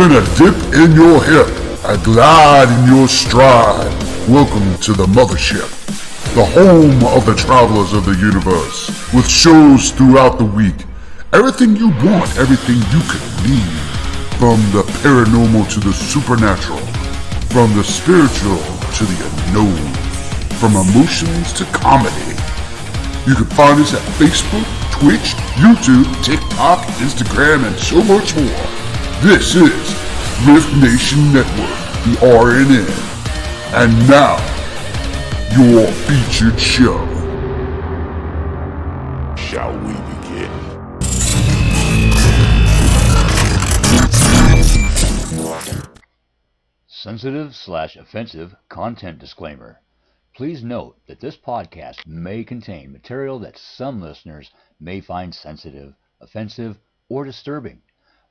When a dip in your hip, a glide in your stride. Welcome to the mothership, the home of the travelers of the universe, with shows throughout the week. Everything you want, everything you could need. From the paranormal to the supernatural, from the spiritual to the unknown, from emotions to comedy. You can find us at Facebook, Twitch, YouTube, TikTok, Instagram, and so much more. This is R.I.F.T Nation Network, the RNN. And now, your featured show. Shall we begin? Sensitive/offensive content disclaimer. Please note that this podcast may contain material that some listeners may find sensitive, offensive, or disturbing.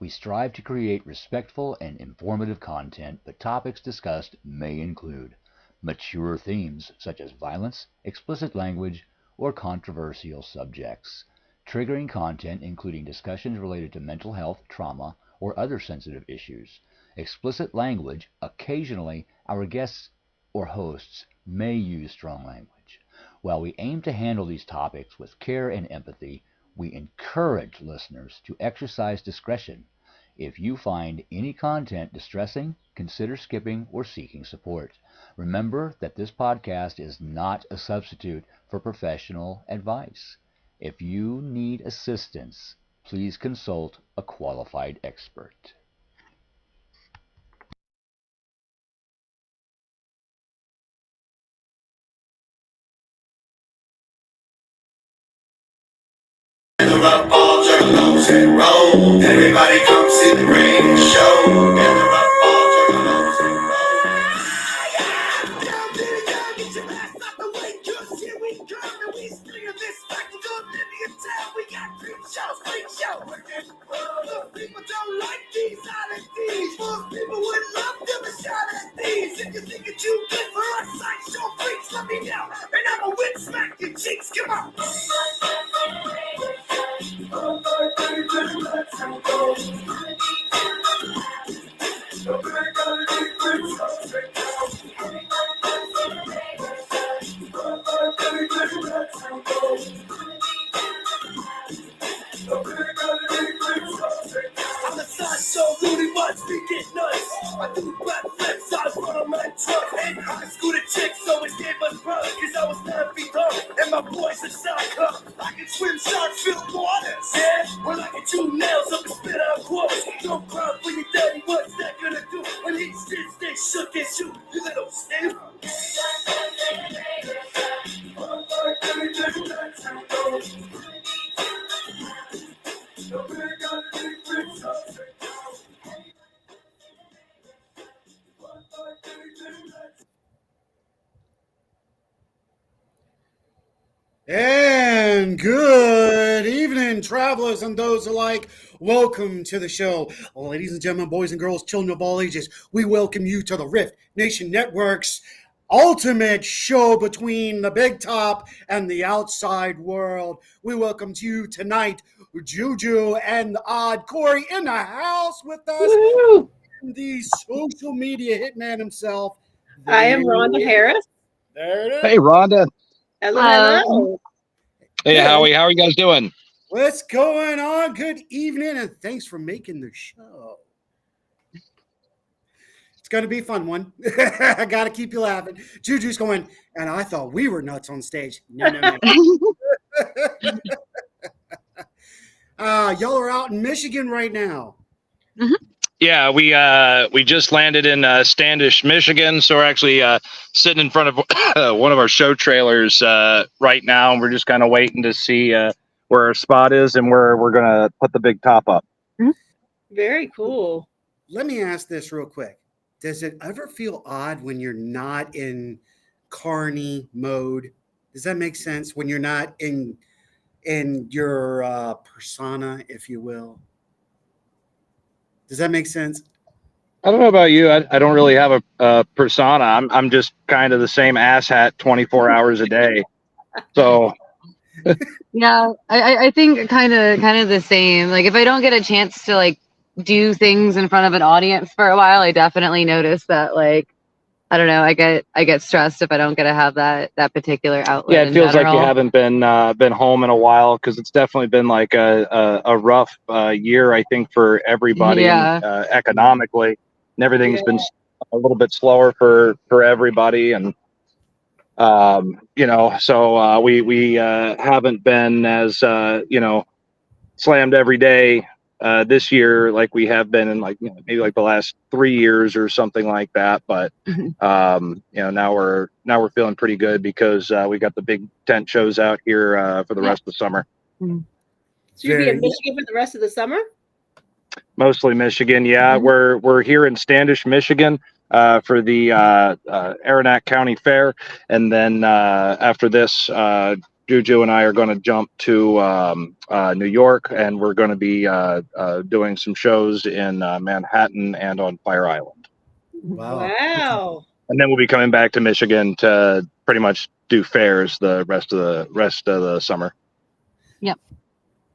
We strive to create respectful and informative content, but topics discussed may include mature themes such as violence, explicit language, or controversial subjects, triggering content including discussions related to mental health, trauma, or other sensitive issues, explicit language. Occasionally, our guests or hosts may use strong language. While we aim to handle these topics with care and empathy, we encourage listeners to exercise discretion. If you find any content distressing, consider skipping or seeking support. Remember that this podcast is not a substitute for professional advice. If you need assistance, please consult a qualified expert. Rough balls are loose and roll. Everybody come see the rain show. And the rough balls are loose and roll. Down there, down, get your ass out the way, 'cause here we come and we spring this spectacle in the town. We got freak shows. Most people don't like these oddities. Most people would love to have a shot at these. If you think it's too good for us, sideshow freaks, let me know. And I'ma win smack your cheeks. Come on. I'm the sideshow Rudy Watts, we get nuts. I do rap flips, I run on my truck. In high school, the chicks always gave us run, 'cause I was 9 feet tall, and my boys are sock cup. I can swim sharks, fill waters. Yeah, when I get 2 nails up and spit out quotes. Don't cry for your daddy, what's that gonna do? When he sits, they shook and shoot, you little snake. And good evening, travelers and those alike. Welcome to the show. Ladies and gentlemen, boys and girls, children of all ages, we welcome you to the R.I.F.T Nation Network's ultimate show between the big top and the outside world. We welcome to you tonight, JuJu and Corey in the house with us. Woo-hoo. And the social media hitman himself. I am Rhonda Harris. There it is. Hey, Rhonda. Hello. Hey, Howie. How are you guys doing? What's going on? Good evening, and thanks for making the show. It's going to be a fun one. I got to keep you laughing. Juju's going, and I thought we were nuts on stage. No. Y'all are out in Michigan right now. Mm-hmm. Yeah, we just landed in Standish, Michigan. So we're actually sitting in front of one of our show trailers right now, and we're just kind of waiting to see where our spot is and where we're gonna put the big top up. Very cool. Let me ask this real quick: does it ever feel odd when you're not in Carni mode? Does that make sense? When you're not in your persona, if you will? Does that make sense? I don't know about you. I don't really have a persona. I'm just kind of the same asshat 24 hours a day. So Yeah, I think kind of the same. Like if I don't get a chance to like do things in front of an audience for a while, I definitely notice that, like, I don't know, I get stressed if I don't get to have that particular outlet. Yeah, it feels like you general. haven't been home in a while, because it's definitely been like a rough year, I think, for everybody. Yeah. Economically, and everything's been a little bit slower for everybody, and so we haven't been as slammed every day this year like we have been in, like, maybe like the last 3 years or something like that. But now we're feeling pretty good, because we got the big tent shows out here for the rest of the summer. So you'll be in Michigan for the rest of the summer? Mostly Michigan. Yeah, we're here in Standish, Michigan, for the Aranac County Fair, and then after this, JuJu and I are going to jump to New York, and we're going to be doing some shows in Manhattan and on Fire Island. Wow. And then we'll be coming back to Michigan to pretty much do fairs the rest of the summer. Yep.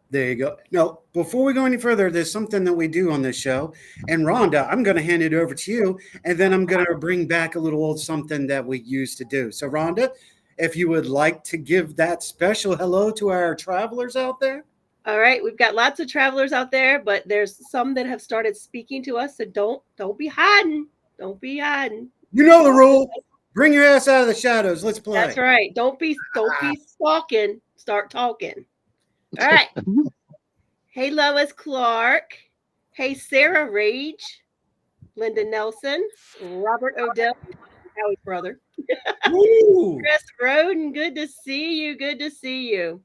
There you go. Now, before we go any further, there's something that we do on this show. And Rhonda, I'm going to hand it over to you, and then I'm going to bring back a little old something that we used to do. So, Rhonda, if you would like to give that special hello to our travelers out there. All right, we've got lots of travelers out there, but there's some that have started speaking to us. So don't be hiding. Don't be hiding. You know the rule. Bring your ass out of the shadows. Let's play. That's right. Don't be stalking. Start talking. All right. Hey, Lois Clark. Hey, Sarah Rage. Linda Nelson. Robert Odell. Howie's brother. Chris Roden. Good to see you. Good to see you.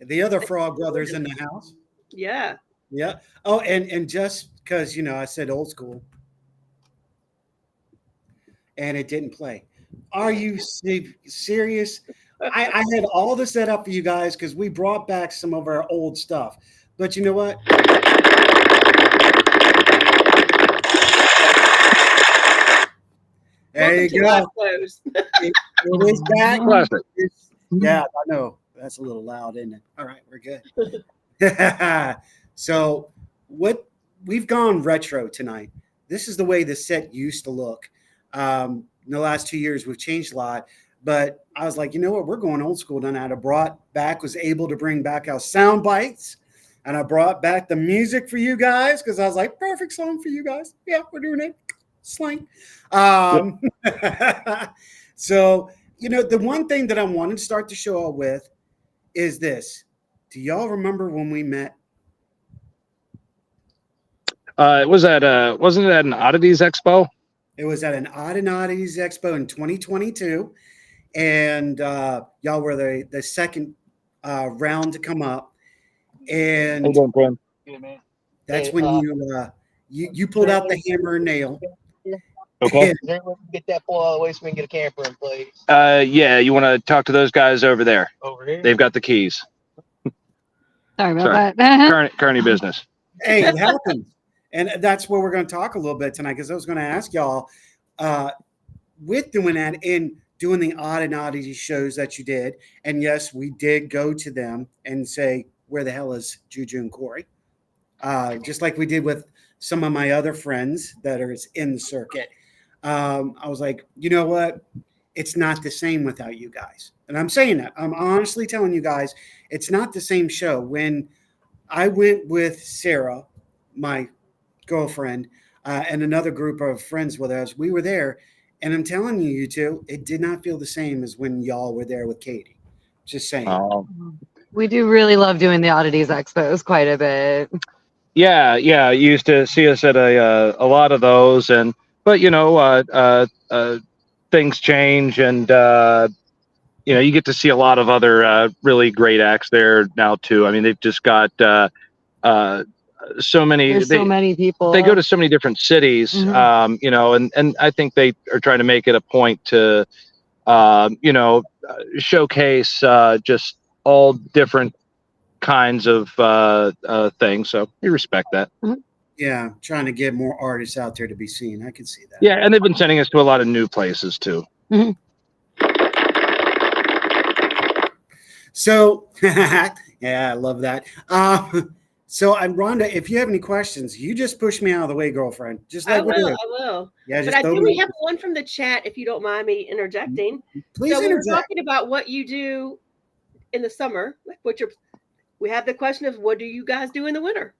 The other Frog brothers in the house. Yeah. Yeah. Oh, and just because, I said old school and it didn't play. Are you serious? I had all this set up for you guys because we brought back some of our old stuff. But you know what? There you go. It is back. Yeah, I know. That's a little loud, isn't it? All right, we're good. So we've gone retro tonight. This is the way the set used to look. In the last 2 years, we've changed a lot. But I was like, you know what? We're going old school tonight. Was able to bring back our sound bites. And I brought back the music for you guys because I was like, perfect song for you guys. Yeah, we're doing it. Slang. So, the one thing that I wanted to start the show with is this. Do y'all remember when we met? Wasn't it at an Oddities Expo? It was at an Odd and Oddities Expo in 2022. And y'all were the second round to come up. And that's when you pulled out the hammer and nail. Okay. Get that boy all the way so we can get a camper in place. Yeah, you want to talk to those guys over there? Over here? They've got the keys. Sorry about that. Carni business. Hey, it happens. And that's where we're going to talk a little bit tonight, because I was going to ask y'all, with doing that and doing the Odd and Oddities shows that you did, and yes, we did go to them and say, where the hell is JuJu and Corey? Just like we did with some of my other friends that are in the circuit. I was like, you know what? It's not the same without you guys. And I'm saying that. I'm honestly telling you guys, it's not the same show. When I went with Sarah, my girlfriend, and another group of friends with us, we were there. And I'm telling you two, it did not feel the same as when y'all were there with Katie. Just saying. We do really love doing the Oddities Expos quite a bit. Yeah. You used to see us at a lot of those, but things change, and you get to see a lot of other really great acts there now too. I mean, they've just got so many. There's so many people. They go to so many different cities, and I think they are trying to make it a point to, showcase just all different kinds of things. So we respect that. Yeah, trying to get more artists out there to be seen. I can see that. Yeah, and they've been sending us to a lot of new places too. Mm-hmm. So, yeah, I love that. So, Rhonda, if you have any questions, you just push me out of the way, girlfriend. Just I like we do. will. Yeah, But just I throw do. We me. have one from the chat, if you don't mind me interjecting. Please So we were interject. talking about what you do in the summer, like what your. We have the question of what do you guys do in the winter?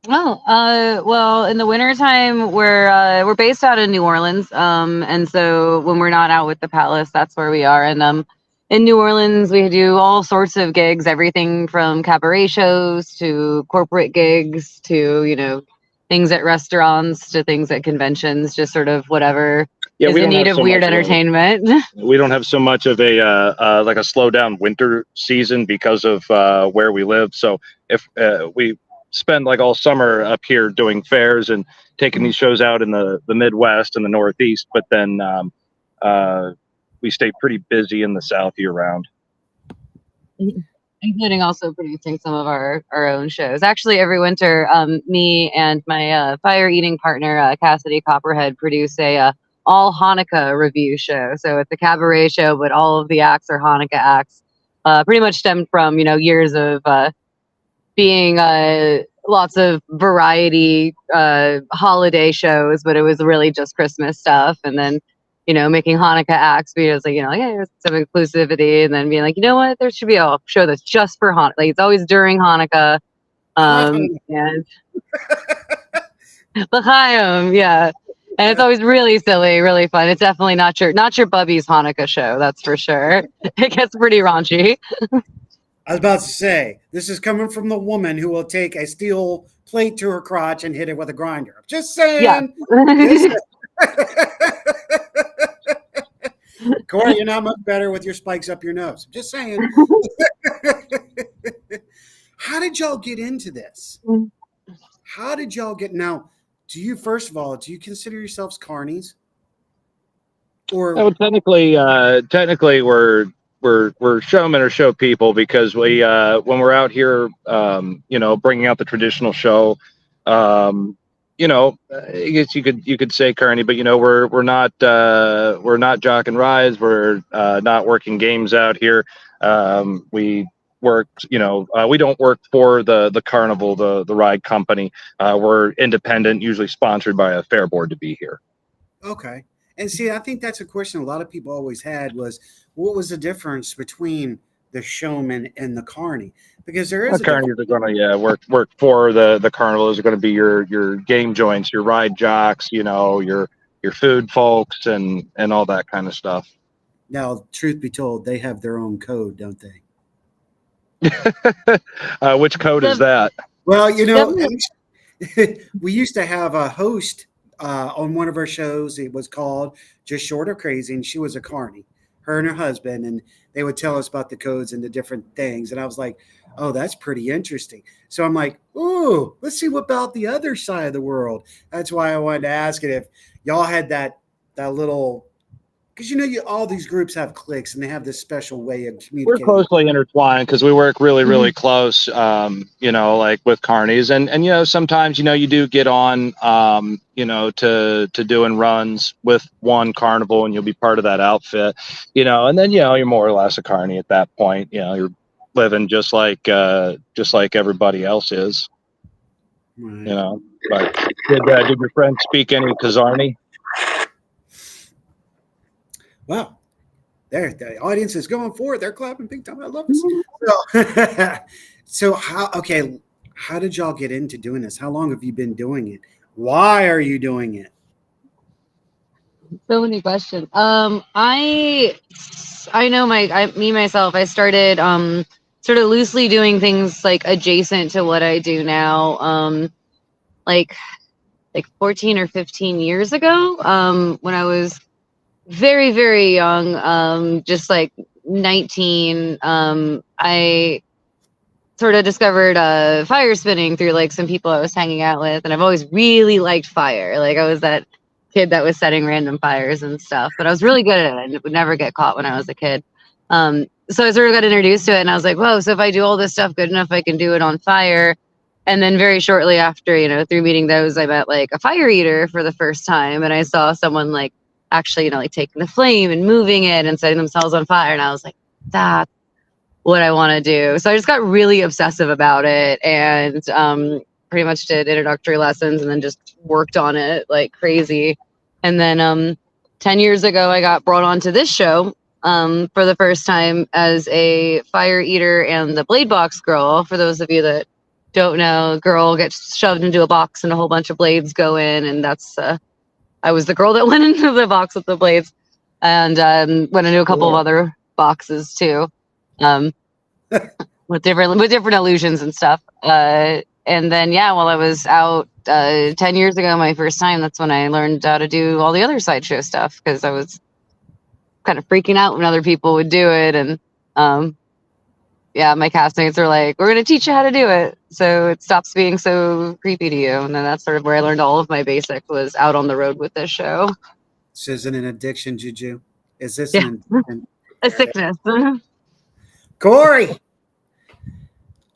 Well, in the wintertime, we're based out in New Orleans, and so when we're not out with the Palace, that's where we are. And in New Orleans, we do all sorts of gigs, everything from cabaret shows to corporate gigs to things at restaurants to things at conventions, just sort of whatever Yeah, is we in don't need have of so weird much of a- entertainment. We don't have so much of a like a slow down winter season because of where we live. So if we spend like all summer up here doing fairs and taking these shows out in the Midwest and the Northeast, but then we stay pretty busy in the South year round. Including also producing some of our own shows. Actually, every winter, me and my fire eating partner, Cassidy Copperhead, produce a all Hanukkah review show. So it's a cabaret show, but all of the acts are Hanukkah acts. Pretty much stemmed from years of being lots of variety holiday shows, but it was really just Christmas stuff. And then making Hanukkah acts because there's some inclusivity, and then being like, there should be a show that's just for Hanukkah. Like, it's always during Hanukkah. And L'chaim, yeah. And it's always really silly, really fun. It's definitely not your Bubby's Hanukkah show, that's for sure. It gets pretty raunchy. I was about to say, this is coming from the woman who will take a steel plate to her crotch and hit it with a grinder. Just saying. Yeah. Corey, you're not much better with your spikes up your nose. Just saying. How did y'all get into this? How did y'all get now? Do you consider yourselves carnies? Or technically we're showmen or show people because we when we're out here bringing out the traditional show, I guess you could say Carni, but we're not jock and rides. We're not working games out here. We work, we don't work for the carnival, the ride company. We're independent, usually sponsored by a fair board to be here. okay. And see, I think that's a question a lot of people always had was, what was the difference between the showman and the carny? Because there is carnies are going to work for the carnivals are going to be your game joints, your ride jocks, your food folks, and all that kind of stuff. Now, truth be told, they have their own code, don't they? Which code is that? Well, we used to have a host on one of our shows. It was called Just Short of Crazy, and she was a carny, her and her husband, and they would tell us about the codes and the different things. And I was like, oh, that's pretty interesting. So I'm like, ooh, let's see what about the other side of the world. That's why I wanted to ask it if y'all had that little, because all these groups have cliques and they have this special way of communicating. We're closely intertwined because we work really, really close, like with carnies. And sometimes, you do get on, to doing runs with one carnival and you'll be part of that outfit, and then, you're more or less a carny at that point. You're living just like everybody else is, Right. But did your friend speak any Khazarni? Wow. There, the audience is going for it. They're clapping big time. I love this. So how did y'all get into doing this? How long have you been doing it? Why are you doing it? So many questions. I know myself, I started sort of loosely doing things like adjacent to what I do now, like 14 or 15 years ago, when I was very, very young, just like 19. I sort of discovered fire spinning through like some people I was hanging out with, and I've always really liked fire. Like, I was that kid that was setting random fires and stuff, but I was really good at it and would never get caught when I was a kid. So I sort of got introduced to it, and I was like, whoa, so if I do all this stuff good enough, I can do it on fire. And then very shortly after, through meeting those, I met like a fire eater for the first time, and I saw someone like actually, like taking the flame and moving it and setting themselves on fire. And I was like, that's what I want to do. So I just got really obsessive about it, and pretty much did introductory lessons and then just worked on it like crazy. And then 10 years ago, I got brought onto this show for the first time as a fire eater and the blade box girl. For those of you that don't know, girl gets shoved into a box and a whole bunch of blades go in, and that's I was the girl that went into the box with the blades, and went into a couple of other boxes too, with different illusions and stuff. And then while I was out 10 years ago, my first time, that's when I learned how to do all the other sideshow stuff, because I was kind of freaking out when other people would do it. And my castmates are like, we're going to teach you how to do it, so it stops being so creepy to you. And then that's sort of where I learned all of my basics, was out on the road with this show. This isn't an addiction, JuJu. Is this Yeah. an addiction? A sickness. Corey,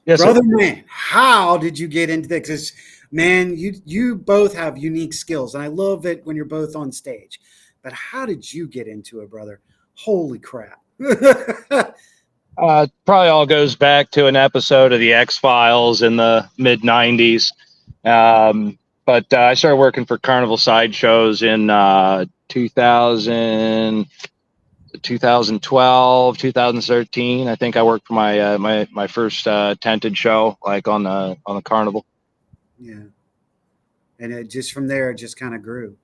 Yes, brother, man, how did you get into this? 'Cause, man, you both have unique skills, and I love it when you're both on stage. But how did you get into it, brother? Holy crap! Probably all goes back to an episode of the X-Files in the mid 90s. But I started working for Carnival Sideshows in 2012, 2013. I think I worked for my first tented show, like on the Carnival. Yeah, and it just from there, it just kind of grew.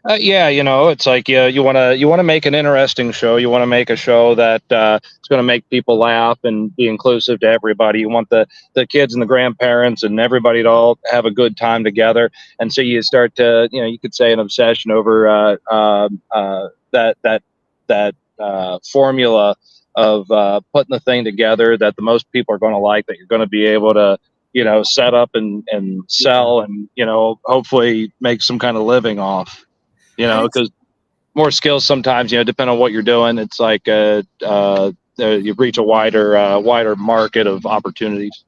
It's like you want to make an interesting show. You want to make a show that is going to make people laugh and be inclusive to everybody. You want the kids and the grandparents and everybody to all have a good time together. And so you start to, you could say, an obsession over that formula of putting the thing together that the most people are going to like, that you're going to be able to set up and sell, and hopefully make some kind of living off. Because more skills sometimes, depending on what you're doing, it's like you reach a wider market of opportunities.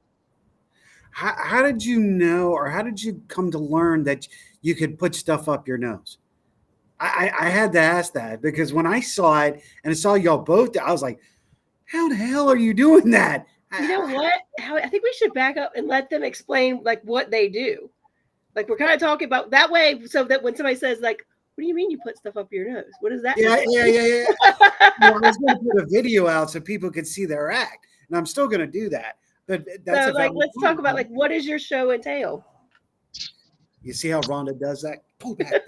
How did you know, or how did you come to learn that you could put stuff up your nose? I had to ask that, because when I saw it and I saw y'all both, I was like, how the hell are you doing that? You know what? I think we should back up and let them explain like what they do. Like, we're kind of talking about that way, so that when somebody says like, what do you mean you put stuff up your nose? What is that? Yeah. Well, I was going to put a video out so people could see their act, and I'm still going to do that. But that's so, like, let's talk about like, what does your show entail? You see how Rhonda does that? Pull back.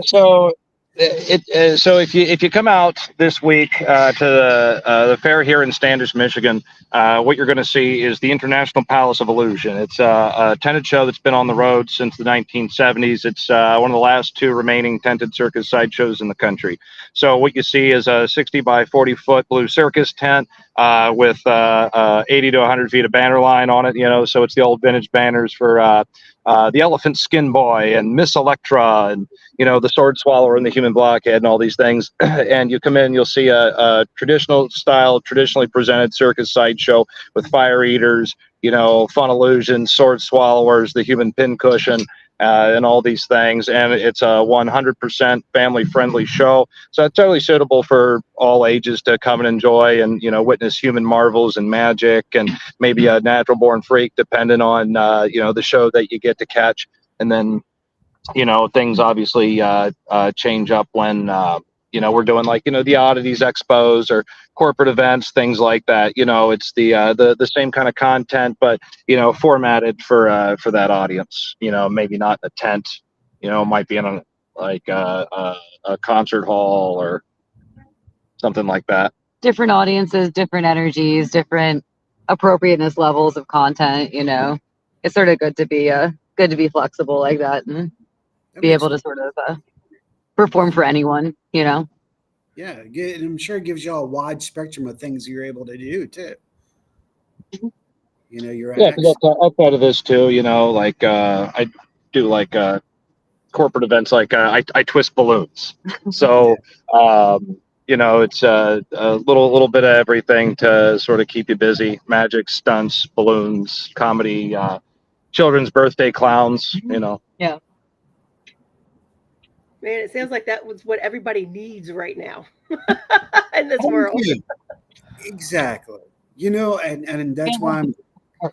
So if you come out this week to the fair here in Standish, Michigan, what you're going to see is the International Palace of Illusion. It's a tented show that's been on the road since the 1970s. It's one of the last two remaining tented circus sideshows in the country. So what you see is a 60 by 40 foot blue circus tent with 80 to 100 feet of banner line on it. So it's the old vintage banners for the Elephant Skin Boy and Miss Electra and the Sword Swallower and the Human Blockhead and all these things. And you come in, you'll see a traditional style, traditionally presented circus sideshow with fire eaters, fun illusions, sword swallowers, the human pincushion, and all these things. And it's a 100% family friendly show. So it's totally suitable for all ages to come and enjoy and, witness human marvels and magic, and maybe a natural born freak, depending on, the show that you get to catch. And then, things obviously change up when, we're doing like, the oddities expos or corporate events, things like that. It's the same kind of content, but, formatted for that audience, maybe not in a tent, might be in a concert hall or something like that. Different audiences, different energies, different appropriateness levels of content. It's sort of good to be flexible like that and be able to sort of perform for anyone. Yeah, and I'm sure it gives you all a wide spectrum of things you're able to do too. You're outside of this too. Like I do like corporate events, like I twist balloons. So it's a little bit of everything to sort of keep you busy: magic, stunts, balloons, comedy, children's birthday clowns. Yeah. Man, it sounds like that was what everybody needs right now in this world. Exactly. You know, and that's why I'm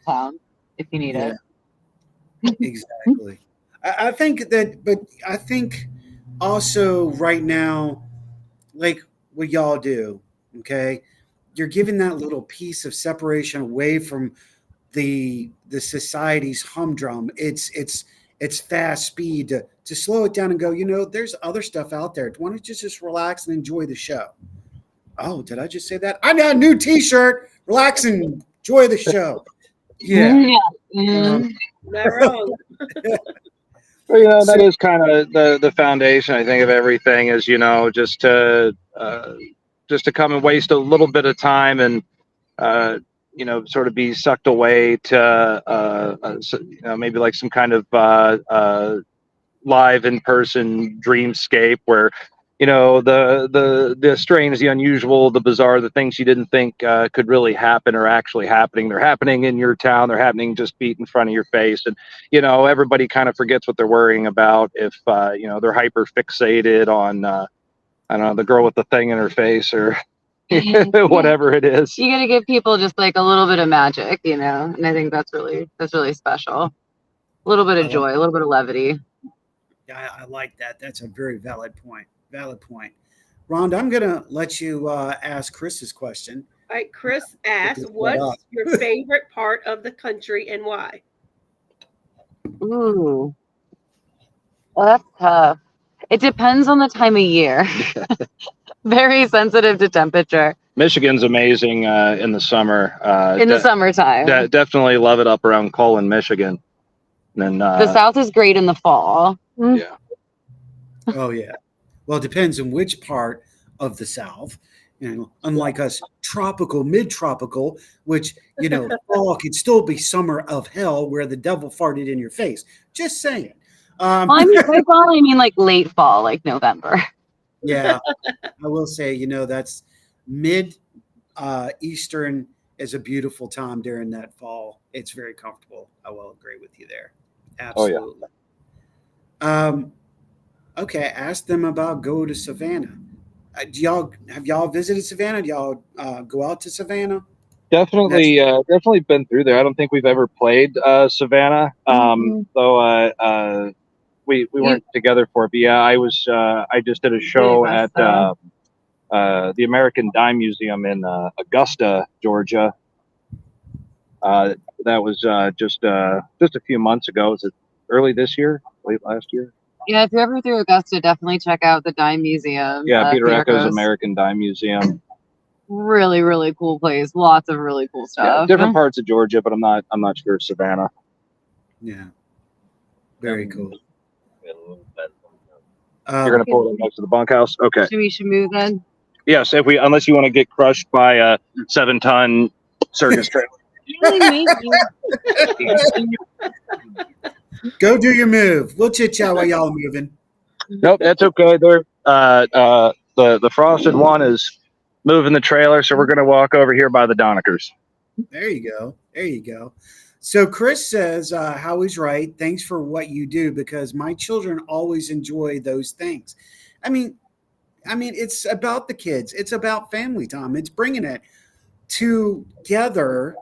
Town if you need yeah, it. exactly. I think that, but I think also right now, like what y'all do, okay, you're giving that little piece of separation away from the society's humdrum. It's fast speed to slow it down and go, you know, there's other stuff out there. Why don't you just relax and enjoy the show? Oh, did I just say that? I got a new T-shirt. Relax and enjoy the show. Yeah. Yeah. Mhm. Not wrong. Well, you know, that So, is kind of the foundation, I think, of everything is, you know, just to come and waste a little bit of time and uh, you know, sort of be sucked away to you know, maybe like some kind of live in person dreamscape where, you know, the strange, the unusual, the bizarre, the things you didn't think could really happen are actually happening. They're happening in your town. They're happening just feet in front of your face. And, you know, everybody kind of forgets what they're worrying about if, you know, they're hyper fixated on, I don't know, the girl with the thing in her face or whatever it is. You gotta give people just like a little bit of magic, you know, and I think that's really special. A little bit I of like, joy, a little bit of levity. I like that. That's a very valid point. Valid point. Rhonda, I'm gonna let you ask Chris's question. All right, Chris Get asks, this set up. what's your favorite part of the country and why? Ooh, well, that's tough. It depends on the time of year. Very sensitive to temperature Michigan's amazing in the summer. in the summertime. Definitely love it up around Colon, Michigan. And then, The South is great in the fall. yeah. Oh yeah. Well, it depends on which part of the South. You know, unlike us, tropical, mid-tropical, which you know, fall could still be summer of hell, where the devil farted in your face. Just saying. Well, I mean, by fall, I mean like late fall, like November. Yeah, I will say, you know, that's mid Eastern is a beautiful time during that fall. It's very comfortable. I will agree with you there. Oh, yeah. Absolutely. Okay, ask them about go to Savannah. Have y'all visited Savannah? Do y'all go out to Savannah? That's Definitely been through there. I don't think we've ever played Savannah. Though we weren't together for it. But yeah, I just did a show at the American Dime Museum in Augusta, Georgia. That was just a few months ago. Was it early this year? Late last year? Yeah, if you're ever through Augusta, definitely check out the Dime Museum. Yeah, Peter Echo's Echo's. American Dime Museum. Really, really cool place. Lots of really cool Yeah, stuff. different parts of Georgia, but I'm not sure Savannah. yeah, very cool. You're gonna pull it next to the bunkhouse. Okay. We should move then. Yes, unless you want to get crushed by a 7-ton circus trailer. Go do your move. We'll chit chat while y'all are moving. Nope, that's okay. They're the frosted one is moving the trailer, so we're gonna walk over here by the Donnikers. There you go. There you go. So Chris says, Howie's right. Thanks for what you do because my children always enjoy those things. I mean, it's about the kids. It's about family time. It's bringing it together.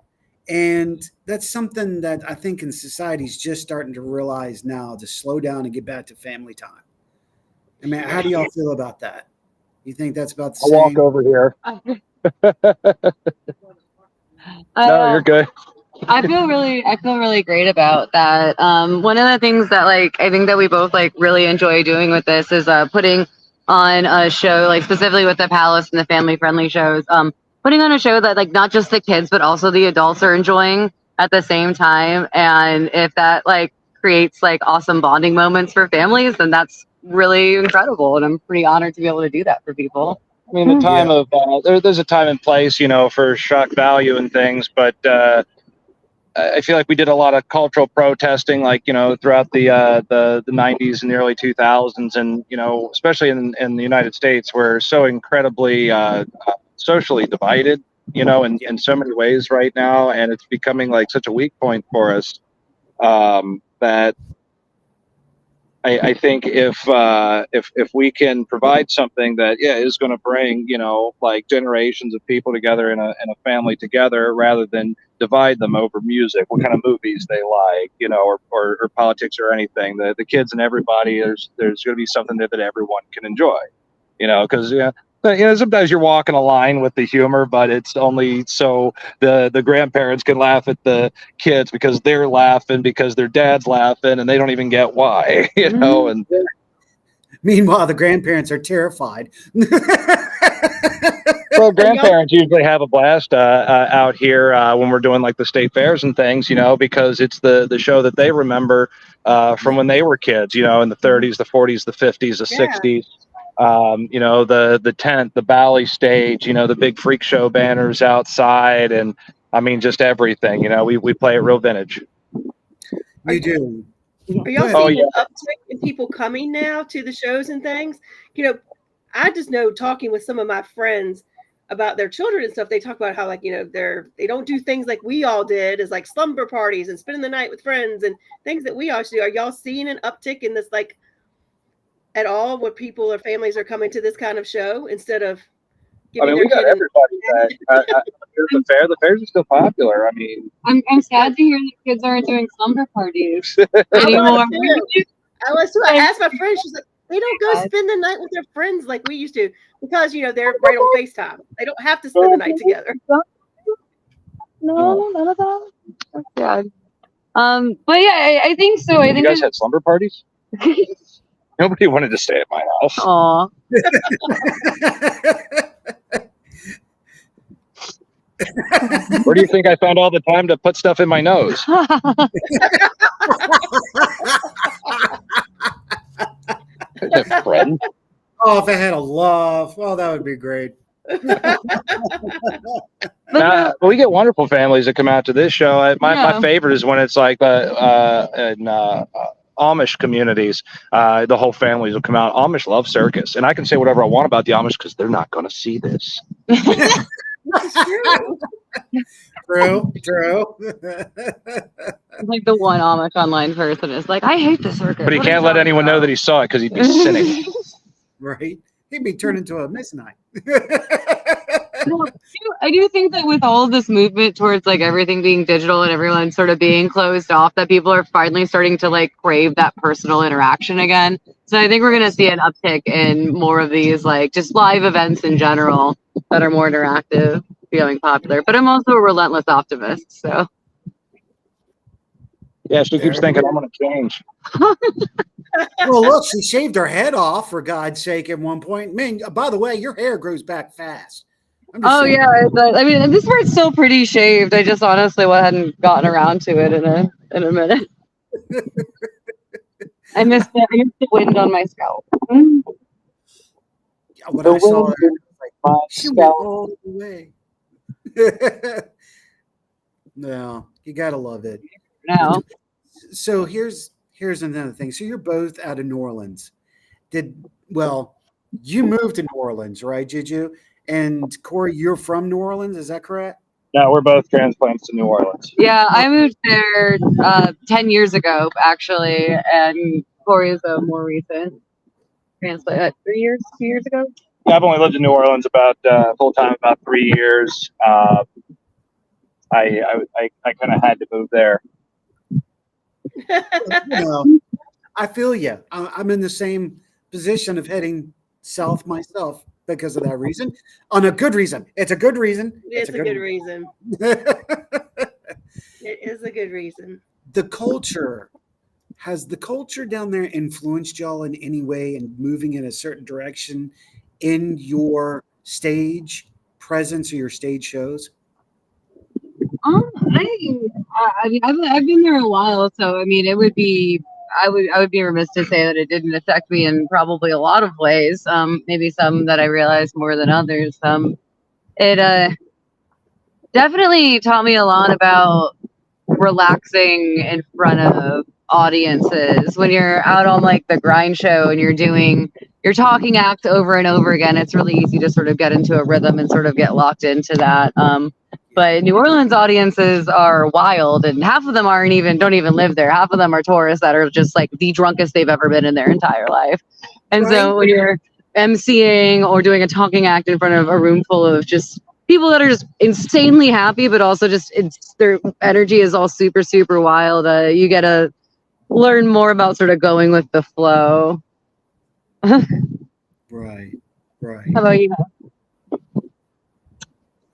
And that's something that I think in society is just starting to realize now to slow down and get back to family time. I mean, how do y'all feel about that? You think that's about the I'll same? walk over here. No, you're good. I feel really great about that. One of the things that like I think that we both like really enjoy doing with this is putting on a show like specifically with the Palace and the family friendly shows. Putting on a show that like not just the kids but also the adults are enjoying at the same time. And if that like creates like awesome bonding moments for families, then that's really incredible. And I'm pretty honored to be able to do that for people. I mean, the time of there's a time and place, you know, for shock value and things, but I feel like we did a lot of cultural protesting, like, you know, throughout the 90s and the early 2000s, and you know, especially in the United States, we're so incredibly socially divided, you know, in so many ways right now, and it's becoming like such a weak point for us that I think if we can provide something that is going to bring like generations of people together in a family together rather than divide them over music, what kind of movies they like, or politics or anything. The kids and everybody, there's going to be something there that everyone can enjoy, because but, sometimes you're walking a line with the humor, but it's only so the grandparents can laugh at the kids because they're laughing because their dad's laughing and they don't even get why, and Meanwhile, the grandparents are terrified. well, grandparents usually have a blast out here when we're doing like the state fairs and things, because it's the show that they remember from when they were kids, in the 30s, the 40s, the 50s, the 60s. The tent, the Bally stage, the big freak show banners outside, and I mean just everything. We play it real vintage. You do. Are y'all seeing an uptick in people coming now to the shows and things? I just know talking with some of my friends about their children and stuff, they talk about how they don't do things like we all did, as like slumber parties and spending the night with friends and things that we all should do. Are y'all seeing an uptick in this at all, where people or families are coming to this kind of show instead of giving we got everybody the fairs are still popular. I mean, I'm sad to hear that kids aren't doing slumber parties anymore. I was too. I asked my friend, she's like, they don't go spend the night with their friends like we used to, because they're right on FaceTime. They don't have to spend the night together. No, none of that. Yeah. But yeah, I think so. I think you guys had slumber parties. Nobody wanted to stay at my house. Aw. Where do you think I found all the time to put stuff in my nose? Friend. Oh, if I had a love, well, that would be great. We get wonderful families that come out to this show. My favorite is when it's like in Amish communities. The whole families will come out. Amish love circus, and I can say whatever I want about the Amish because they're not going to see this. True. Like the one Amish online person is like, I hate the circus. But he can't let anyone know that he saw it because he'd be cynic. Right? He'd be turned into a Mennonite. I do think that with all of this movement towards everything being digital and everyone sort of being closed off, that people are finally starting to crave that personal interaction again. So I think we're going to see an uptick in more of these just live events in general that are more interactive becoming popular. But I'm also a relentless optimist, so. Yeah, she keeps thinking I'm going to change. Well, look, she shaved her head off, for God's sake, at one point. Man, by the way, your hair grows back fast. Oh, yeah. I mean, this part's still pretty shaved. I just honestly hadn't gotten around to it in a minute. I missed the wind on my scalp. When I saw her, I was like, she went all the way. No, you gotta love it. No. So here's another thing. So you're both out of New Orleans. You moved to New Orleans, right, JuJu? And Corey, you're from New Orleans, is that correct? No, we're both transplants to New Orleans. Yeah, I moved there 10 years ago, actually, and Corey is a more recent transplant. 2 years ago? Yeah, I've only lived in New Orleans about full time about 3 years. I kind of had to move there. I feel you. I'm in the same position of heading south myself because of that reason. On a good reason. It's a good reason. It's a good reason. It is a good reason. Has the culture down there influenced y'all in any way and moving in a certain direction in your stage presence or your stage shows? I mean, I've been there a while, so I mean, I would be remiss to say that it didn't affect me in probably a lot of ways. Maybe some that I realized more than others. It definitely taught me a lot about relaxing in front of audiences when you're out on the grind show and you're talking acts over and over again. It's really easy to sort of get into a rhythm and sort of get locked into that. But New Orleans audiences are wild, and half of them don't even live there. Half of them are tourists that are just like the drunkest they've ever been in their entire life. And so when you're emceeing or doing a talking act in front of a room full of just people that are just insanely happy, but also just their energy is all super, super wild. You get to learn more about sort of going with the flow. Right. How about you?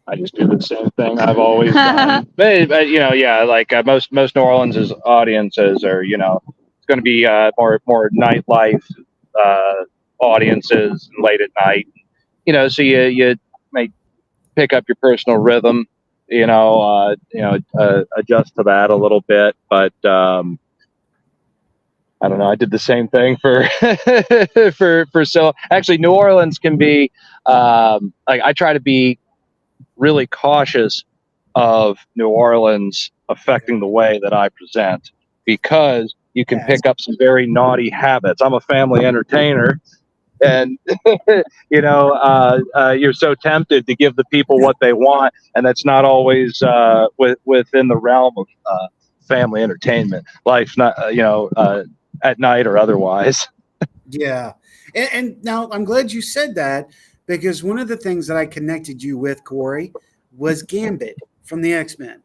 I just do the same thing I've always done. But you know, yeah, like most New Orleans audiences are, you know, it's going to be more nightlife audiences late at night. You know, so you may pick up your personal rhythm. Adjust to that a little bit. But I don't know. I did the same thing for so actually New Orleans can be like I try to be really cautious of New Orleans affecting the way that I present because you can pick up some very naughty habits. I'm a family entertainer, and you're so tempted to give the people what they want, and that's not always within the realm of family entertainment. Life's not at night or otherwise. Yeah. And now I'm glad you said that because one of the things that I connected you with, Corey, was Gambit from the X-Men.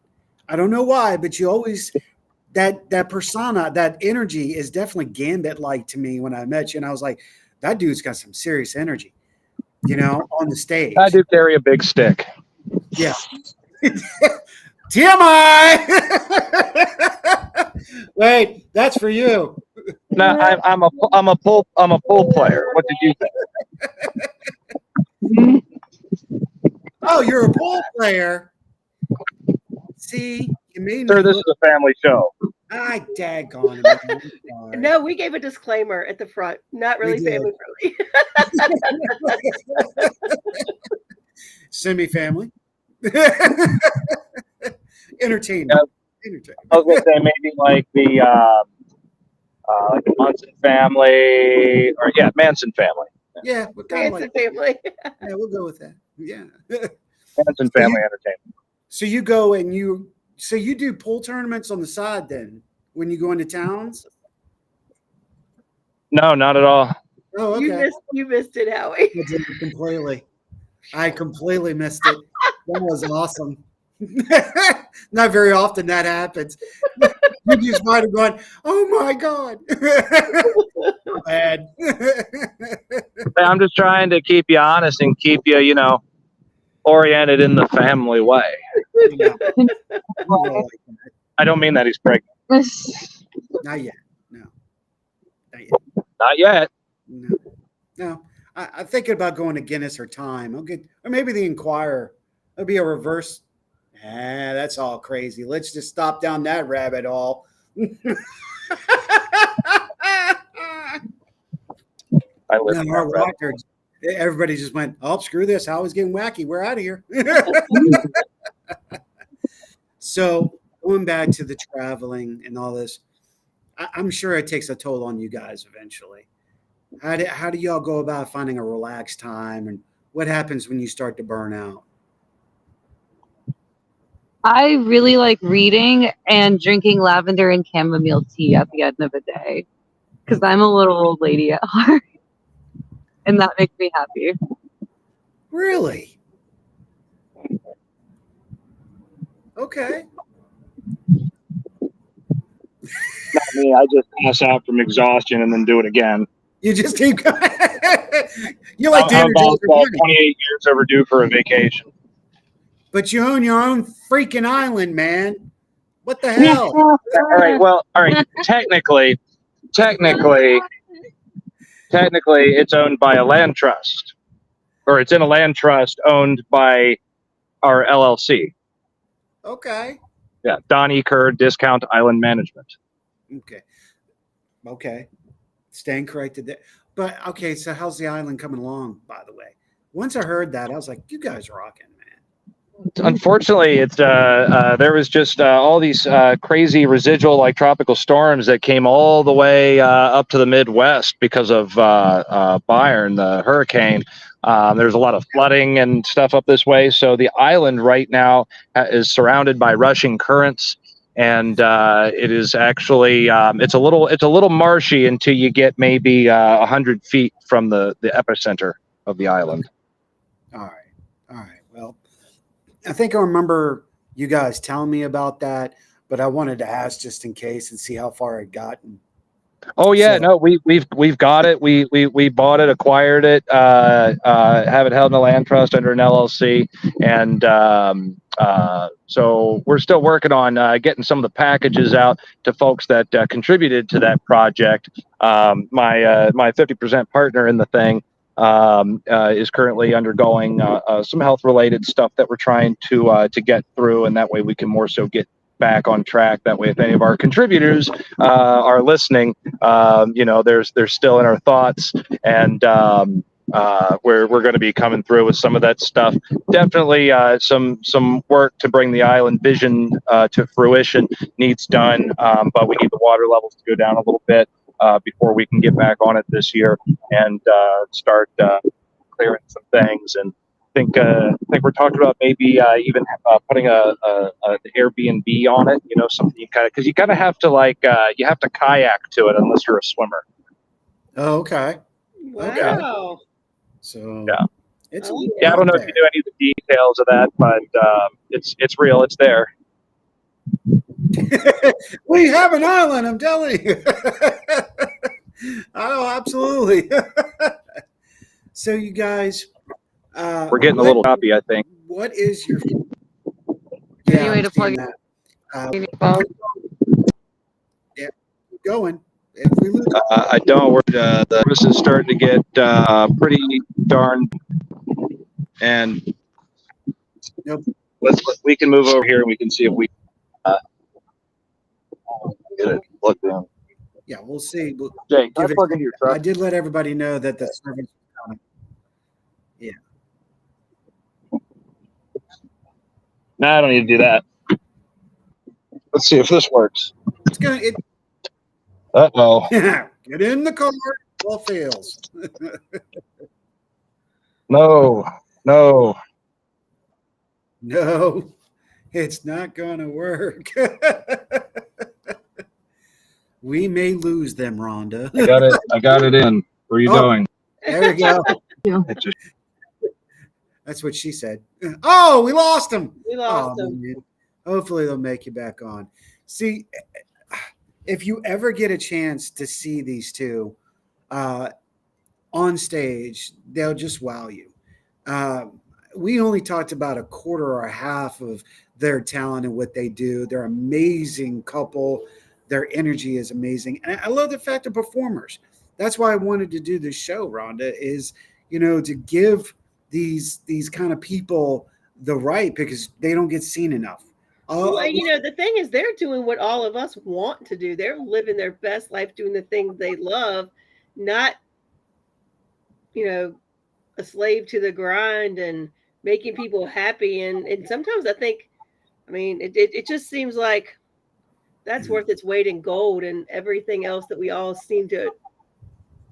I don't know why, but you always that persona, that energy is definitely Gambit-like to me when I met you. And I was like, that dude's got some serious energy, on the stage. I do carry a big stick. Yeah. TMI. Wait, that's for you. No, I'm a pool player. What did you think? Oh, you're a pool player. See, you made me. Sir, this is a family show. I daggone it. No, we gave a disclaimer at the front. Not really family friendly. Semi-family. Entertainment. I was gonna say maybe like the Manson family, or Manson family. Yeah, Manson family. Yeah, we'll go with that. Yeah. Manson family entertainment. So you go and you do pool tournaments on the side then when you go into towns? No, not at all. Oh, okay. You missed it, Howie. I completely missed it. That was awesome. Not very often that happens. You just might have gone, oh my God. Bad. I'm just trying to keep you honest and keep you, oriented in the family way. Yeah. I don't mean that he's pregnant. Not yet. No. Not yet. Not yet. No. I'm thinking about going to Guinness or Time. Or maybe the Inquirer. It'll be a reverse. That's all crazy. Let's just stop down that rabbit hole. Everybody just went, oh, screw this. I was getting wacky. We're out of here. So going back to the traveling and all this, I'm sure it takes a toll on you guys eventually. How do y'all go about finding a relaxed time, and what happens when you start to burn out? I really like reading and drinking lavender and chamomile tea at the end of the day because I'm a little old lady at heart, and that makes me happy. Really? Okay. Not me. I just pass out from exhaustion and then do it again. You just keep going. You're like I'm about 28 years overdue for a vacation. But you own your own freaking island, man. What the hell? All right. Technically, it's owned by a land trust, or it's in a land trust owned by our LLC. Okay. Yeah, Don E. Kerr Discount Island Management. Okay. Staying corrected there. But okay, so how's the island coming along, by the way? Once I heard that, I was like, you guys are rocking, man. Unfortunately, it's there was just all these crazy residual like tropical storms that came all the way up to the Midwest because of Byron, the hurricane. There's a lot of flooding and stuff up this way. So the island right now is surrounded by rushing currents, and it is actually it's a little marshy until you get maybe 100 feet from the epicenter of the island. All right. Well, I think I remember you guys telling me about that, but I wanted to ask just in case and see how far it gotten. Oh yeah, So- no, we've got it. We bought it, acquired it, have it held in a land trust under an LLC, and so we're still working on getting some of the packages out to folks that contributed to that project. My 50% partner in the thing is currently undergoing some health related stuff that we're trying to get through, and that way we can more so get back on track. That way, if any of our contributors are listening, they're still in our thoughts, and we're going to be coming through with some of that stuff. Definitely some work to bring the island vision to fruition needs done, but we need the water levels to go down a little bit before we can get back on it this year and start clearing some things. And I think we're talking about maybe even putting an Airbnb on it. Something you because you kind of have to you have to kayak to it unless you're a swimmer. Oh, okay. Wow. So yeah, it's I don't know if you know any of the details of that, but it's real. It's there. We have an island, I'm telling you. Oh, absolutely. So you guys, we're getting a little copy, I think. What is your Any way to plug that? Yeah, keep going. If we lose, I don't. The service is starting to get pretty darn, and nope. We can move over here and we can see if we get it plugged in. Yeah, we'll see. We'll Jay, can I plug into your truck? I did let everybody know that the service. Yeah. No, I don't need to do that. Let's see if this works. It's gonna. Uh-oh. Get in the car. All fails. No. No, it's not gonna work. We may lose them, Rhonda. I got it in. Where are you going? There you go. That's what she said. Oh, we lost them. We lost them. Man. Hopefully they'll make you back on. See, if you ever get a chance to see these two on stage, they'll just wow you. We only talked about a quarter or a half of their talent and what they do. They're an amazing couple. Their energy is amazing. And I love the fact of performers. That's why I wanted to do this show, Rhonda, is, to give these kind of people the right, because they don't get seen enough. Well, the thing is, they're doing what all of us want to do. They're living their best life, doing the things they love, not, a slave to the grind and making people happy. And sometimes I think, it just seems like that's worth its weight in gold and everything else that we all seem to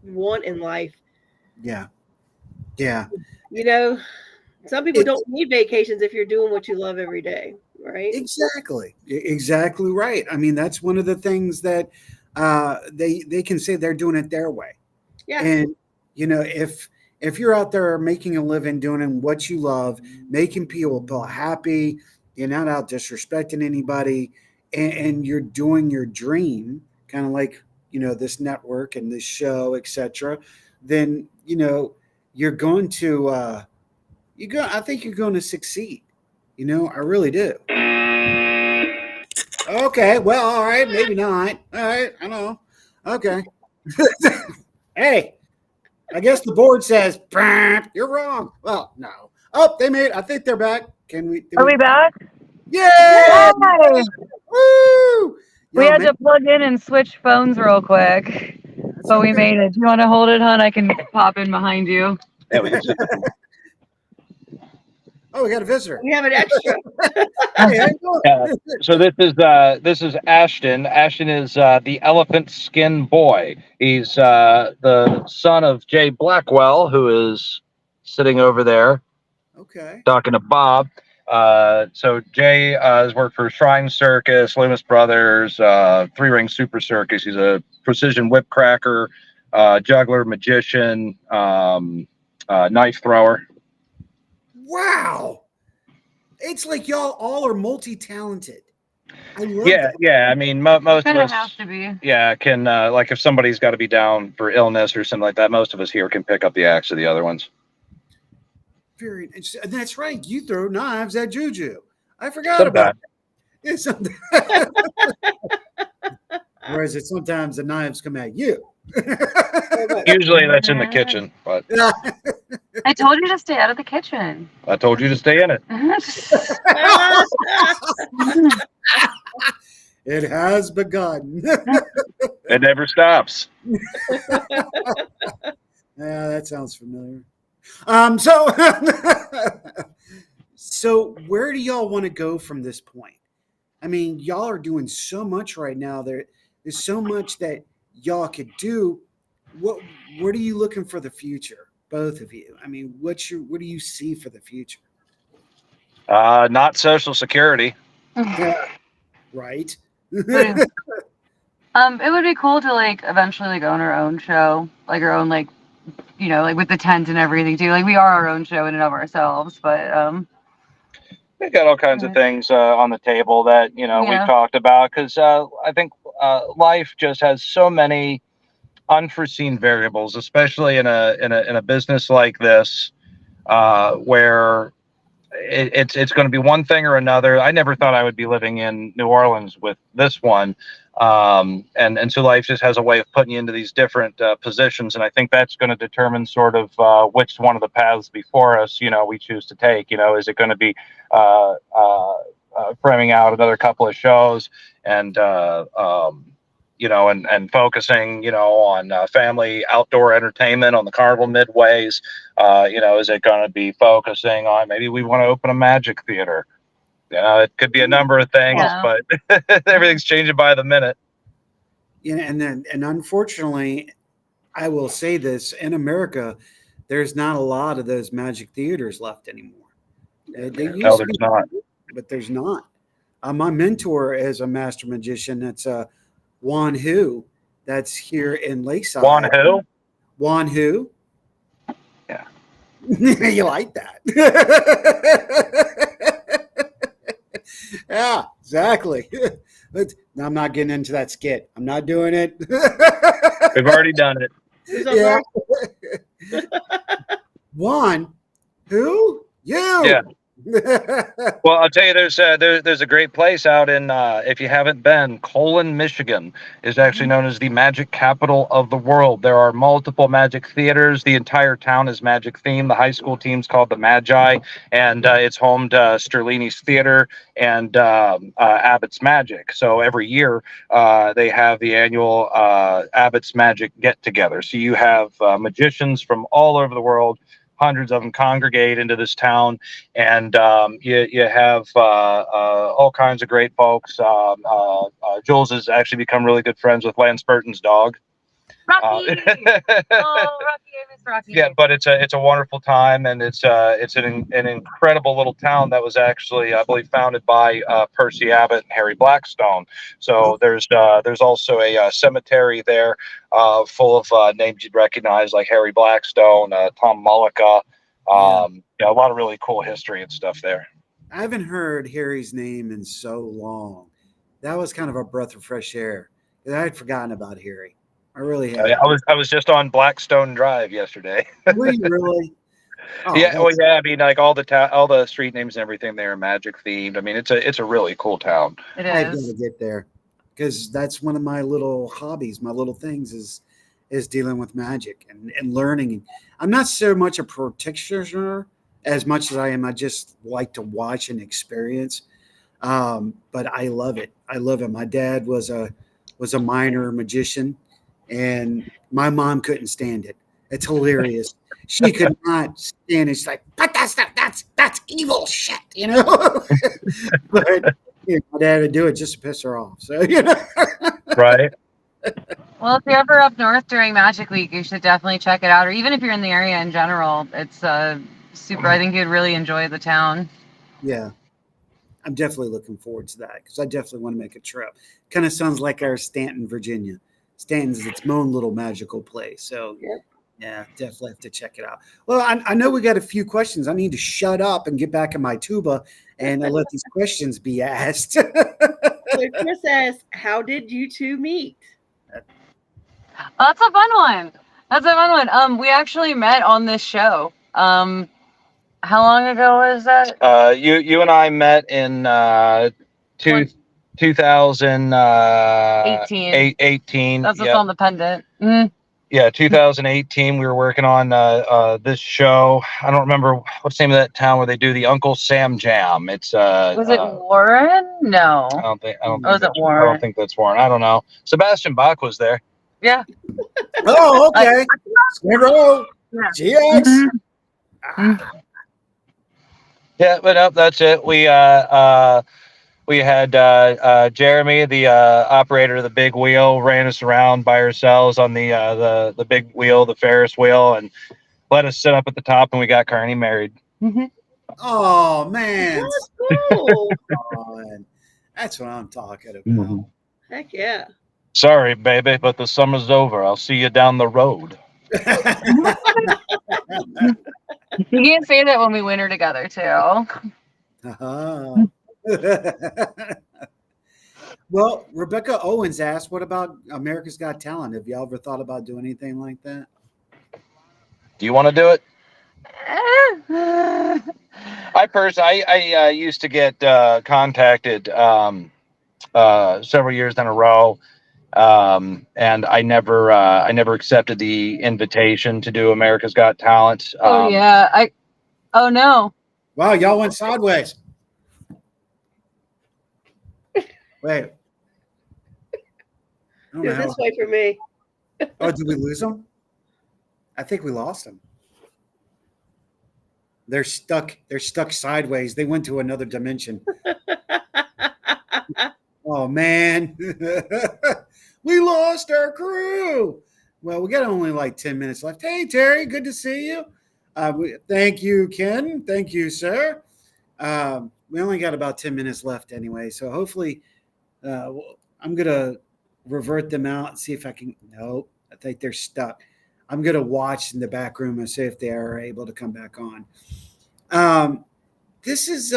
want in life. Yeah. Some people don't need vacations if you're doing what you love every day, right? Exactly right. That's one of the things that they can say they're doing it their way. Yeah. And if you're out there making a living doing what you love, making people happy, you're not out disrespecting anybody, and you're doing your dream, kind of like this network and this show, etc., then you're going to I think you're going to succeed. I really do. Okay, well, all right, maybe not. All right, I know. Okay. Hey, I guess the board says you're wrong. Well, no. Oh, I think they're back. Are we back? Yeah. Hi. Woo! We had to plug in and switch phones real quick, but we made it. Do you want to hold it, hon? I can pop in behind you. Yeah, we can Oh, we got a visitor. We have an extra. Hey, how you doing? Yeah. So this is Ashton. Ashton is the elephant skin boy. He's the son of Jay Blackwell, who is sitting over there Okay. talking to Bob. So Jay has worked for Shrine Circus, Loomis Brothers, Three Ring Super Circus. He's a precision whip cracker, juggler, magician, knife thrower. Wow. It's like y'all all are multi-talented. I love Yeah, that. yeah. I mean, most of Kind of us, have to be. yeah, can like if somebody's got to be down for illness or something like that, most of us here can pick up the axe of the other ones. Very. That's right. You throw knives at JuJu. I forgot about that. It's whereas it's sometimes the knives come at you. Usually that's in the kitchen, but I told you to stay out of the kitchen. I told you to stay in it. It has begun. It never stops. Yeah, that sounds familiar. So so where do y'all want to go from this point? I mean, y'all are doing so much right now. There's so much that y'all could do. What are you looking for the future, both of you? I mean, what do you see for the future? Not Social Security. Yeah, right. It would be cool to like eventually like own our own show, like our own like, you know, like with the tent and everything too. Like we are our own show in and of ourselves, but We got all kinds of things on the table that we've talked about because I think life just has so many unforeseen variables, especially in a business like this, where it's going to be one thing or another. I never thought I would be living in New Orleans with this one, and so life just has a way of putting you into these different positions, and I think that's going to determine sort of which one of the paths before us we choose to take. Is it going to be framing out another couple of shows and and focusing, on family outdoor entertainment on the Carnival Midways. Is it going to be focusing on maybe we want to open a magic theater? It could be a number of things, but everything's changing by the minute. And unfortunately, I will say this: in America, there's not a lot of those magic theaters left anymore. They used to be, not. But there's not. My mentor is a master magician. That's Juan Hu. That's here in Lakeside. Juan who? Juan Hu. Yeah. You like that? Yeah, exactly. But I'm not getting into that skit. I'm not doing it. We've already done it. Yeah. Juan, who? You. Yeah. Well, I'll tell you, there's a great place out in if you haven't been, Colon, Michigan is actually known as the magic capital of the world. There are multiple magic theaters. The entire town is magic themed. The high school team's called the Magi, and it's home to Sterlini's Theater and Abbott's Magic. So every year they have the annual Abbott's Magic get together. So you have magicians from all over the world. Hundreds of them congregate into this town, and you have all kinds of great folks. Jules has actually become really good friends with Lance Burton's dog. Rocky. Rocky, I miss Rocky. Yeah, but it's a wonderful time, and it's an incredible little town that was actually, I believe, founded by Percy Abbott and Harry Blackstone. So there's also a cemetery there full of names you'd recognize, like Harry Blackstone, Tom Mullica. A lot of really cool history and stuff there. I haven't heard Harry's name in so long. That was kind of a breath of fresh air. I had forgotten about Harry. I really have. I was just on Blackstone Drive yesterday. Were you really? Oh, yeah. Well, yeah. I mean, like all the street names and everything there are magic themed. I mean, it's a really cool town. It I've got is. to get there because that's one of my little hobbies. My little things is dealing with magic and learning. I'm not so much a practitioner as much as I am. I just like to watch and experience. But I love it. I love it. My dad was a minor magician. And my mom couldn't stand it. It's hilarious. she could not stand it. She's like, but that's evil shit, you know. But my dad would do it just to piss her off. So Right. Well, if you're ever up north during Magic Week, you should definitely check it out. Or even if you're in the area in general, it's super. I think you'd really enjoy the town. Yeah, I'm definitely looking forward to that because I definitely want to make a trip. Kind of sounds like our Stanton, Virginia. Stanton's its own little magical place. So yeah, definitely have to check it out. Well, I know we got a few questions. I need to shut up and get back in my tuba and let these questions be asked. So Chris asks, how did you two meet? That's a fun one. We actually met on this show. How long ago was that? You and I met in 2018. That's what's on the pendant. Yeah, 2018. We were working on this show. I don't remember what's the name of that town where they do the Uncle Sam Jam. It's Was it Warren? No. I don't think. Was it Warren? I don't think that's Warren. I don't know. Sebastian Bach was there. Yeah. Oh, okay. Zero. GX. Yeah, but no, that's it. We had Jeremy, the operator of the big wheel, ran us around by ourselves on the big wheel, the Ferris wheel, and let us sit up at the top, and we got Carni married. Oh man, That's cool. that's what I'm talking about. Heck yeah. Sorry, baby, but the summer's over. I'll see you down the road. You can't say that when we winter together too. Well, Rebecca Owens asked, what about America's Got Talent? Have y'all ever thought about doing anything like that? Do you want to do it? I used to get contacted several years in a row, and I never accepted the invitation to do America's Got Talent. Oh no. Wow, y'all went sideways. Wait. Go this way for me. Oh, did we lose them? I think we lost them. They're stuck sideways. They went to another dimension. Oh man. We lost our crew. Well, we got only like 10 minutes left. Hey Terry, good to see you. Thank you, Ken. Thank you, sir. We only got about 10 minutes left anyway, so hopefully I'm gonna revert them out and see if I can. Nope, I think they're stuck. I'm gonna watch in the back room and see if they are able to come back on. This is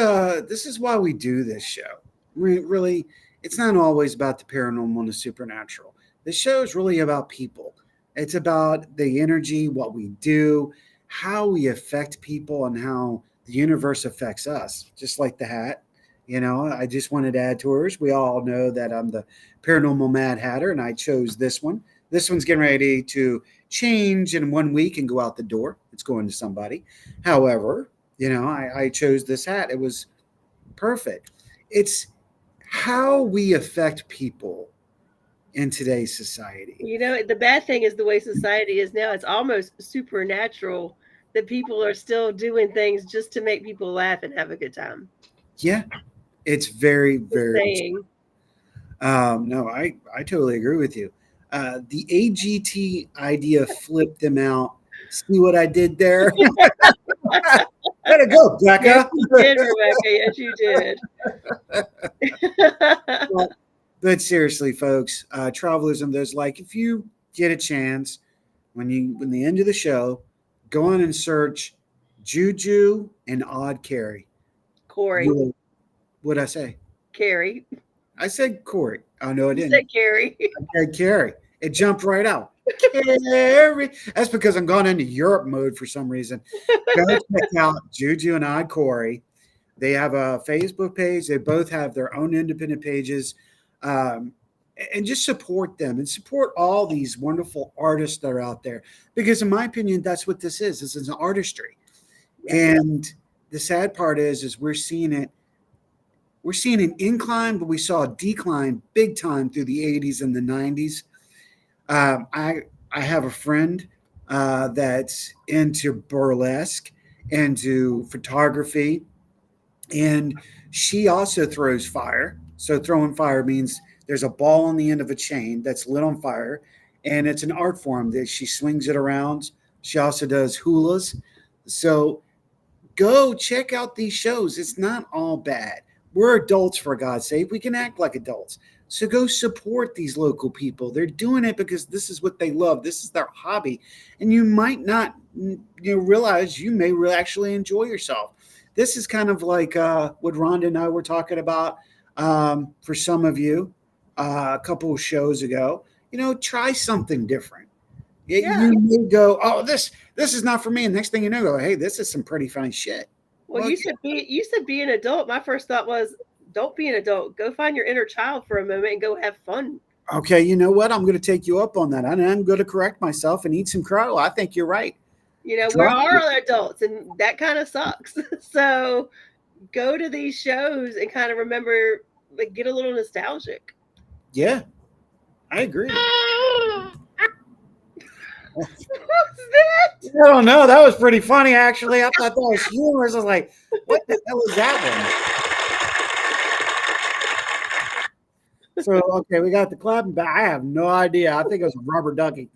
why we do this show. Really, it's not always about the paranormal and the supernatural. This show is really about people. It's about the energy, what we do, how we affect people, and how the universe affects us. Just like the hat. You know, I just wanted to add to hers. We all know that I'm the paranormal Mad Hatter, and I chose this one. This one's getting ready to change in 1 week and go out the door. It's going to somebody. However, you know, I chose this hat. It was perfect. It's how we affect people in today's society. You know, the bad thing is the way society is now. It's almost supernatural that people are still doing things just to make people laugh and have a good time. Yeah, it's very, very. No, I totally agree with you. The AGT idea flipped them out. See what I did there? Way to go, Becca. Yes, you did, Rebecca. Yes, you did. But seriously, folks, travelers and those like, if you get a chance, when the end of the show, go on and search JuJu and Corey. Corey. What'd I say? Carrie. I said Corey. Oh no, I didn't. You said Carrie. I said Carrie. It jumped right out. Carrie. That's because I'm going into Europe mode for some reason. Go check out JuJu and Corey. They have a Facebook page. They both have their own independent pages. And just support them and support all these wonderful artists that are out there. Because in my opinion, that's what this is. This is an artistry. And the sad part is we're seeing it. We're seeing an incline, but we saw a decline big time through the 80s and the 90s. I have a friend that's into burlesque, into photography, and she also throws fire. So throwing fire means there's a ball on the end of a chain that's lit on fire, and it's an art form that she swings it around. She also does hulas. So go check out these shows. It's not all bad. We're adults, for God's sake. We can act like adults. So go support these local people. They're doing it because this is what they love. This is their hobby. And you might not realize you may actually enjoy yourself. This is kind of like what Rhonda and I were talking about for some of you a couple of shows ago. Try something different. Yeah. You may go, oh, this is not for me. And next thing you know, go, hey, this is some pretty funny shit. Well, you said be an adult. My first thought was, don't be an adult. Go find your inner child for a moment and go have fun. Okay, you know what? I'm going to take you up on that. And I'm going to correct myself and eat some crow. I think you're right. We are adults, and that kind of sucks. So go to these shows and kind of remember, like, get a little nostalgic. Yeah, I agree. What was that? I don't know. That was pretty funny, actually. I thought that was humorous. I was like, what the hell is that one? So, okay, we got the clapping back. I have no idea. I think it was a rubber ducky.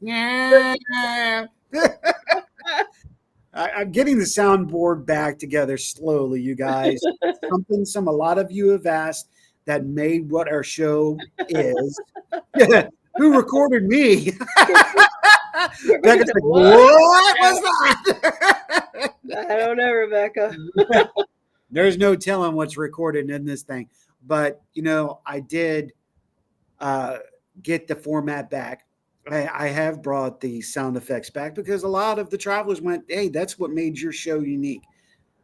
I'm getting the soundboard back together slowly, you guys. A lot of you have asked that made what our show is. Who recorded me? Becca's like, what was that? I don't know, Rebecca. There's no telling what's recorded in this thing. But, I did get the format back. I have brought the sound effects back because a lot of the travelers went, hey, that's what made your show unique.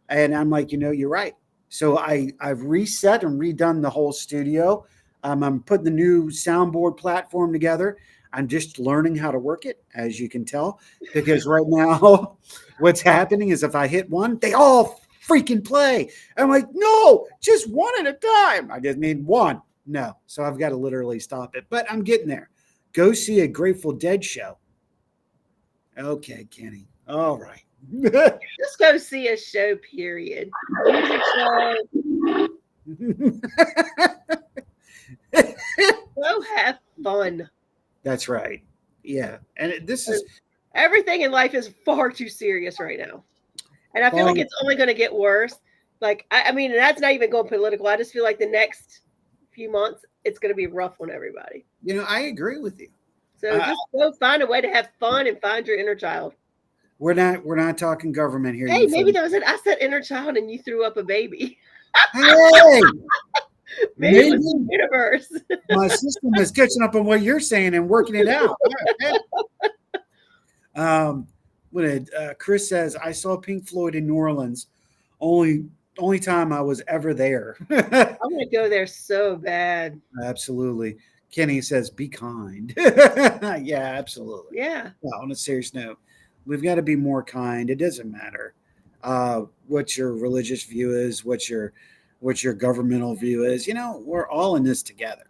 And I'm like, you're right. So I've reset and redone the whole studio. I'm putting the new soundboard platform together. I'm just learning how to work it, as you can tell, because right now what's happening is if I hit one, they all freaking play. I'm like, no, just one at a time. I just need one. No. So I've got to literally stop it, but I'm getting there. Go see a Grateful Dead show. Okay, Kenny. All right. Just go see a show, period. Music show. Go have fun. That's right. Yeah. And this is everything in life is far too serious right now. And I feel like it's only going to get worse. Like, I mean, that's not even going political. I just feel like the next few months, it's going to be rough on everybody. I agree with you. So just go find a way to have fun and find your inner child. We're not talking government here. Hey, maybe that was it. I said inner child and you threw up a baby. Hey, maybe it was the universe. My system is catching up on what you're saying and working it out. Chris says, I saw Pink Floyd in New Orleans. Only time I was ever there. I'm going to go there so bad. Absolutely. Kenny says, be kind. Yeah, absolutely. Yeah. Well, on a serious note, we've got to be more kind. It doesn't matter what your religious view is, what your governmental view is. We're all in this together.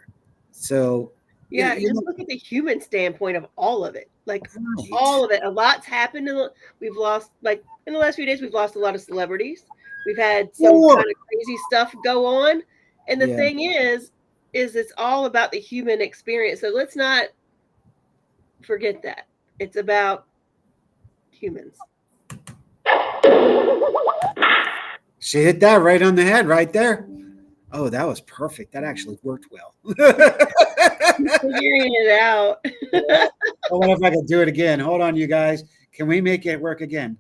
So yeah, just look at the human standpoint of all of it. Like all of it. A lot's happened. We've lost, like in the last few days, we've lost a lot of celebrities. We've had some kind of crazy stuff go on. And the thing is it's all about the human experience. So let's not forget that. It's about humans. She hit that right on the head right there. Oh, that was perfect. That actually worked well. Figuring it out. I wonder if I could do it again. Hold on, you guys. Can we make it work again?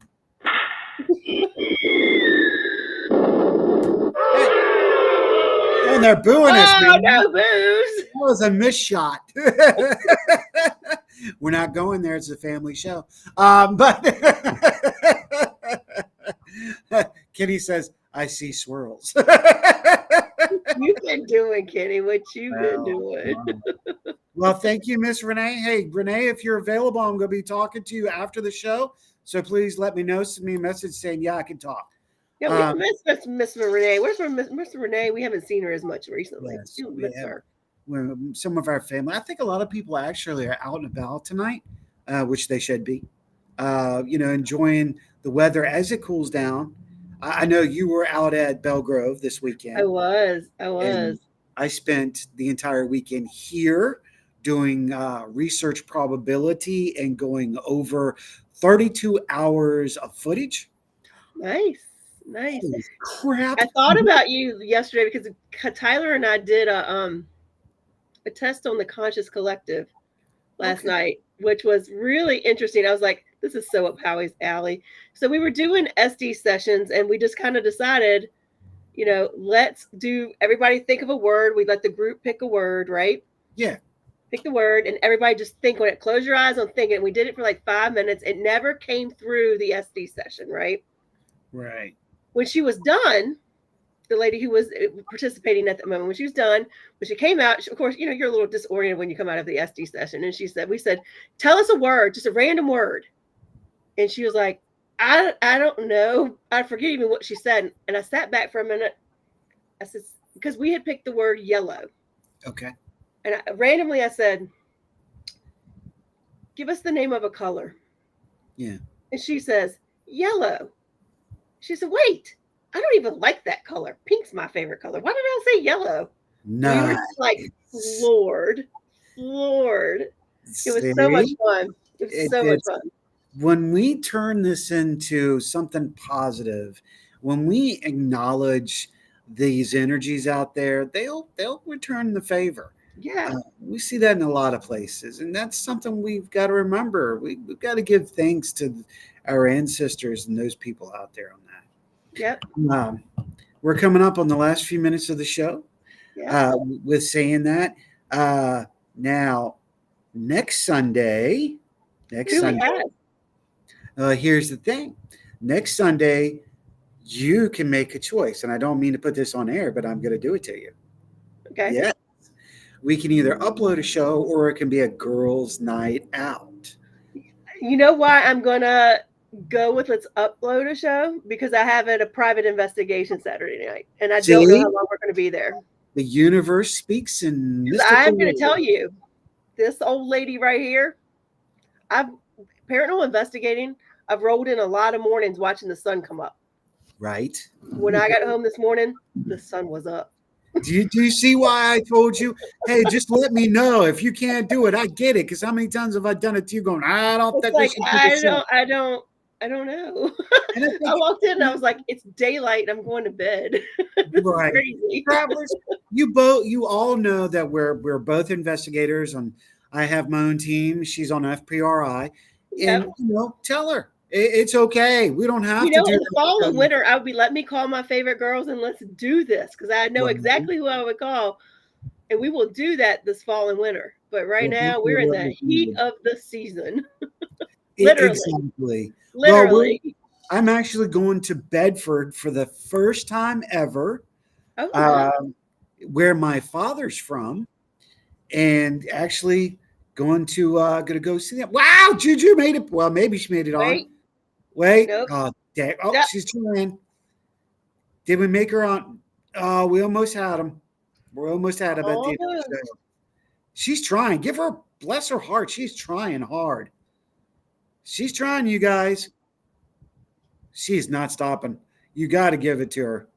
And they're booing us. Oh, no booze. That was a miss shot. We're not going there. It's a family show. But Kenny says, I see swirls. You've been doing, Kenny, what you've been doing. Well, thank you, Miss Renee. Hey, Renee, if you're available, I'm going to be talking to you after the show. So please let me know. Send me a message saying, yeah, I can talk. Yeah, we miss Renee. Where's Miss Renee? We haven't seen her as much recently. Yes, We miss her. Some of our family. I think a lot of people actually are out and about tonight, which they should be. enjoying the weather as it cools down. I know you were out at Belgrove this weekend. I And was. I spent the entire weekend here doing research probability and going over 32 hours of footage. Nice. Nice. Holy crap. I thought about you yesterday because Tyler and I did a test on the Conscious Collective last Okay. night, which was really interesting. I was like, this is so up Howie's alley. So we were doing SD sessions and we just kind of decided, let's do everybody think of a word. We let the group pick a word, right? Yeah. Pick the word and everybody just think on it. Close your eyes on thinking. We did it for like 5 minutes. It never came through the SD session, right? Right. When she was done, the lady who was participating at the moment, when she was done, when she came out, of course, you're a little disoriented when you come out of the SD session. And we said, tell us a word, just a random word. And she was like, I don't know. I forget even what she said. And I sat back for a minute. I said, because we had picked the word yellow. Okay. And randomly I said, give us the name of a color. Yeah. And she says, yellow. She said, wait, I don't even like that color. Pink's my favorite color. Why did I say yellow? No. We were just like floored. It was See? so much fun. It was so much It's fun. when we turn this into something positive, when we acknowledge these energies out there, they'll return the favor. Yeah. We see that in a lot of places, and that's something we've got to remember. We've got to give thanks to our ancestors and those people out there on that. Yep. We're coming up on the last few minutes of the show. Yeah. With saying that, now next Sunday, Who do we have? here's the thing. Next Sunday, you can make a choice, and I don't mean to put this on air, but I'm going to do it to you. Okay. Yeah. We can either upload a show or it can be a girls' night out. You know why I'm gonna go with let's upload a show? Because I have a private investigation Saturday night, and I don't know See? how long we're gonna be there. The universe speaks in I'm mystical gonna tell ways. you, this old lady right here, I've paranormal investigating. I've rolled in a lot of mornings watching the sun come up. Right? When I got home this morning, the sun was up. Do you see why I told you, hey, just let me know if you can't do it? I get it, because how many times have I done it to you going, I don't It's think we like should do this. I don't know. And I I think, walked in and I was like, it's daylight and I'm going to bed. This right. is crazy. Travelers, you all know that we're both investigators, and I have my own team. She's on FPRI, and Yep. tell her it's okay. We don't have to In do the fall and that. winter, I would be let me call my favorite girls and let's do this because I know Right. exactly who I would call, and we will do that this fall and winter. But right Well, now, we're in the heat of the season. Literally, exactly. Well, literally. I'm actually going to Bedford for the first time ever, Oh, wow. where my father's from, and actually gonna go see them. Wow, JuJu made it. Well, maybe she made it on. Wait. Nope. Oh, dang. Oh, Yep. she's trying. Did we make her on? Oh, we almost had him. We almost had him at the end of the show. She's trying. Give her, bless her heart. She's trying hard. She's trying, you guys. She's not stopping. You got to give it to her.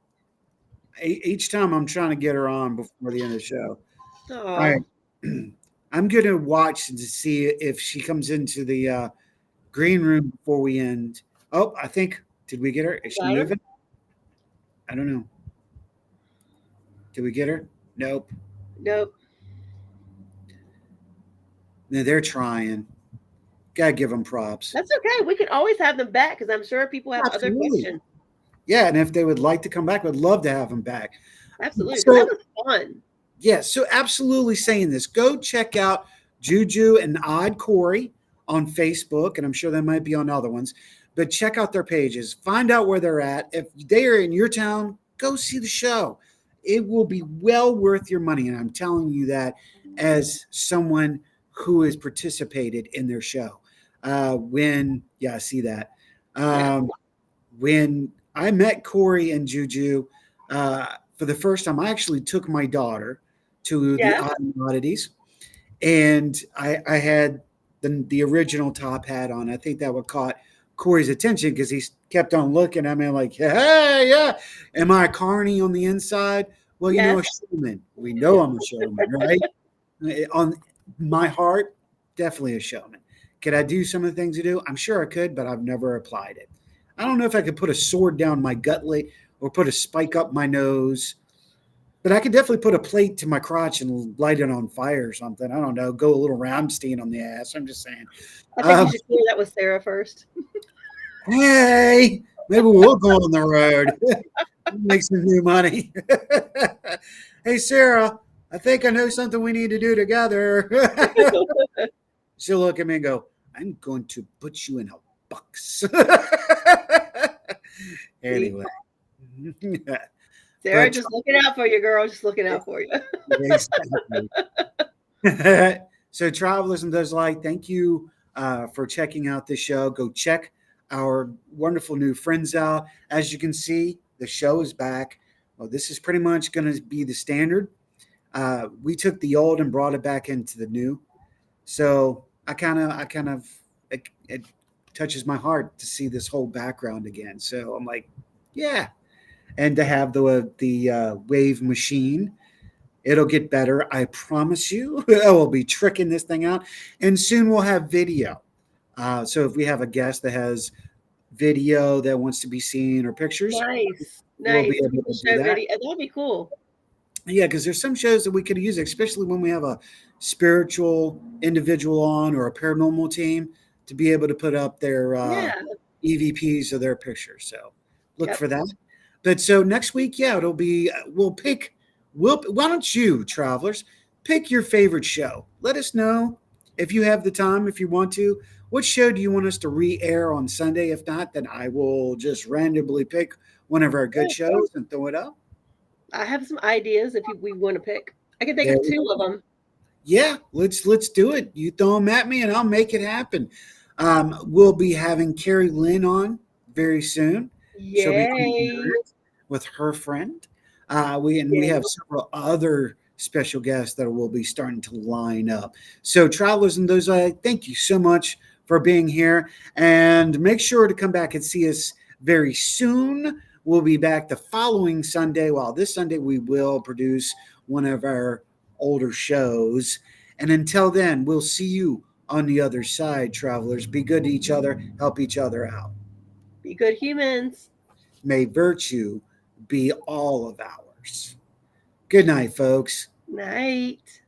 Each time I'm trying to get her on before the end of the show. All right. I'm going to watch to see if she comes into the green room before we end. Oh, I think, did we get her? Is she moving? I don't know. Did we get her? Nope. Nope. No, they're trying. Gotta give them props. That's okay. We can always have them back because I'm sure people have other questions. Yeah, and if they would like to come back, we'd love to have them back. Absolutely. So, that was fun. Yeah, so absolutely saying this. Go check out JuJu and Odd Corey on Facebook, and I'm sure they might be on other ones. But check out their pages. Find out where they're at. If they are in your town, go see the show. It will be well worth your money, and I'm telling you that as someone who has participated in their show. I see that. When I met Corey and JuJu for the first time, I actually took my daughter to the Oddities, and I had the original top hat on. I think that would caught Corey's attention because he kept on looking at me like, hey, yeah, am I a Carney on the inside? Well, you know, a Yes. showman. We know I'm a showman, right? On my heart, definitely a showman. Could I do some of the things you do? I'm sure I could, but I've never applied it. I don't know if I could put a sword down my gutlet or put a spike up my nose, but I could definitely put a plate to my crotch and light it on fire or something. I don't know. Go a little Ramstein on the ass. I'm just saying. I think you should clear that with Sarah first. Hey, maybe we'll go on the road. Make some new money. Hey, Sarah, I think I know something we need to do together. She'll look at me and go, I'm going to put you in a box. Anyway. Sarah, But- just looking out for you, girl. Just looking out for you. Exactly. So, travelers and those like, thank you for checking out this show. Go check our wonderful new friends out. As you can see, the show is back. Well, this is pretty much going to be the standard. We took the old and brought it back into the new. So it touches my heart to see this whole background again. So I'm like, yeah. And to have the wave machine, it'll get better. I promise you. I will be tricking this thing out, and soon we'll have video. So if we have a guest that has video that wants to be seen or pictures, Nice. we'll Nice. be able to do Show that. video. That'd be cool. Yeah, because there's some shows that we could use, especially when we have a spiritual individual on or a paranormal team, to be able to put up their Yeah. EVPs of their pictures. So look Yep. for that. But so next week, yeah, it'll be why don't you, travelers, pick your favorite show? Let us know if you have the time, if you want to. What show do you want us to re-air on Sunday? If not, then I will just randomly pick one of our good shows and throw it up. I have some ideas if we want to pick. I can think There of we two of them. Yeah, let's do it. You throw them at me, and I'll make it happen. We'll be having Carrie Lynn on very soon. She'll be Yay. with her friend. We have several other special guests that will be starting to line up. So, travelers and those, thank you so much for being here, and make sure to come back and see us very soon. We'll be back the following Sunday. Well, this Sunday we will produce one of our older shows, and until then, we'll see you on the other side, travelers. Be good to each other, help each other out. Be good humans. May virtue be all of ours. Good night, folks. Night.